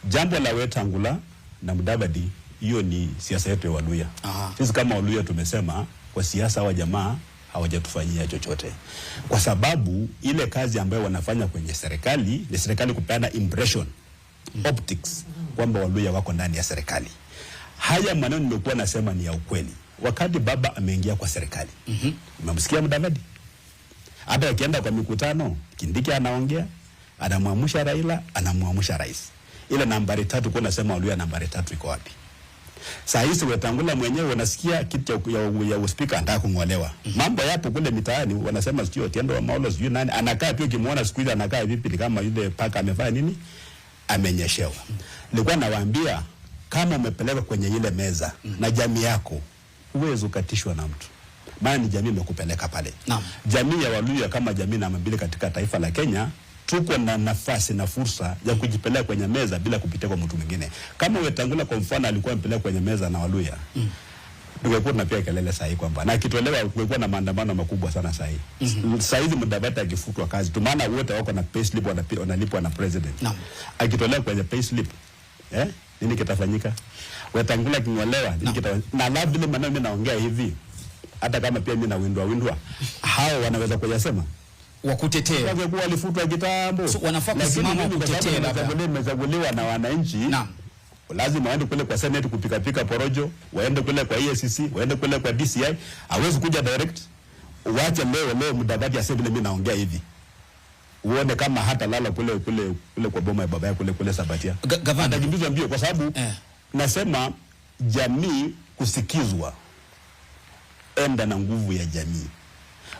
Jambo la Wetangula na Mudavadi, hiyo ni siasa yetu ya Waluya. Sisi kama Waluya tumesema kwa siasa wa jamaa hawajatufanyia chochote. Kwa sababu ile kazi ambayo wanafanya kwenye serikali, ni serikali kupeana impression, optics, kwamba Waluya wako ndani ya serikali. Haya maneno nimekuwa nasema ni ya ukweli. Wakati baba ameingia kwa serikali, umemsikia Mudavadi? Hata akienda kwa mikutano, Kindiki anaongea, anamwamusha Raila, anamwamusha rais. Ile nambari 3 kwa nasema Waluya nambari 3 iko wapi? Saa hizi Wetangula mwenyewe wanasikia kitu ya uspika anataka kungolewa. Mambo yapo kule mitaani, wanasema sio Otiendo Amollo sio nani, anakaa tu kimuona siku hizi anakaa vipi, ni kama yule paka amefanya nini? Amenyeshewa. Nilikuwa nawaambia kama umepeleka kwenye ile meza na jamii yako, uwezo ukatishwa na mtu. Maana ni jamii imekupeleka pale. Jamii ya Waluya kama jamii namba 2 katika taifa la Kenya, tuko na nafasi na fursa ya kujipeleka kwenye meza bila kupitia kwa mtu mwingine. Kama Wetangula kwa mfano alikuwa mpeleka kwenye meza na Waluya, tungekuwa tunapiga kelele sahi kwamba na kitolewa kulikuwa na maandamano makubwa sana sahi. Sasa hivi Mudavadi akifutwa kazi, tumaana wote wako na payslip wanalipwa na president. Akitolewa kwenye payslip, nini kitafanyika? Wetangula kingolewa, nini kitafanyika? Na labda vile maneno mimi naongea hivi, hata kama pia mimi na windwa hao wanaweza kuyasema wakutetea kwa walifutwa kitambo. So, wanafaa kusimama kutetea labda wamechaguliwa na wananchi. Lazima waende kule kwa Senate kupika porojo, waende kule kwa EACC, waende kule kwa DCI. Hawezi kuja direct. Waache leo Mudavadi aseme mimi naongea hivi. Uone kama hata lala kule kwa boma ya baba yake kule Sabatia. Gavana atakimbizwa mbio kwa sababu nasema jamii kusikizwa enda na nguvu ya jamii.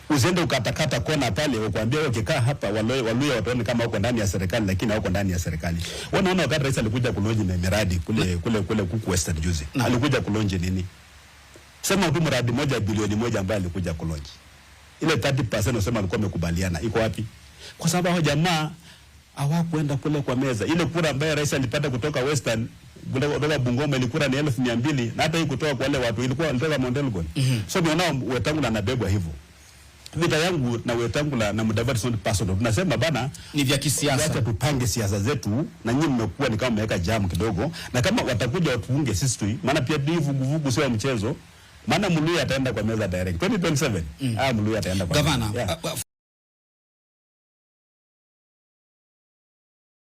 Usiende ukatakata kona pale ukwambia ukikaa hapa Waluya wataona kama wako ndani ya serikali, lakini hawako ndani ya serikali. Wanaona wakati rais alikuja kulonji na miradi kule kuku Western juzi. Alikuja kulonji nini? Sema tu mradi moja bilioni 1 ambaye alikuja kulonji. Ile 30% unasema alikuwa amekubaliana. Iko wapi? Kwa sababu hao jamaa hawakwenda kule kwa meza. Ile kura ambayo rais alipata kutoka Western, kutoka Bungoma ilikuwa ni 1200, na hata hii kutoka kwa wale watu ilikuwa Mount Elgon. So nionao Wetangula anabebwa hivyo. Vita yangu na Wetangula na Mudavadi sio personal. Tunasema bana ni vya kisiasa. Wacha tupange siasa zetu, na nyinyi mmekuwa ni kama mmeweka jamu kidogo, na kama watakuja watuunge sisi tu. Maana pia vuguvugu sio mchezo. Maana Muluya ataenda kwa meza direct 2027. Muluya ataenda kwa Gavana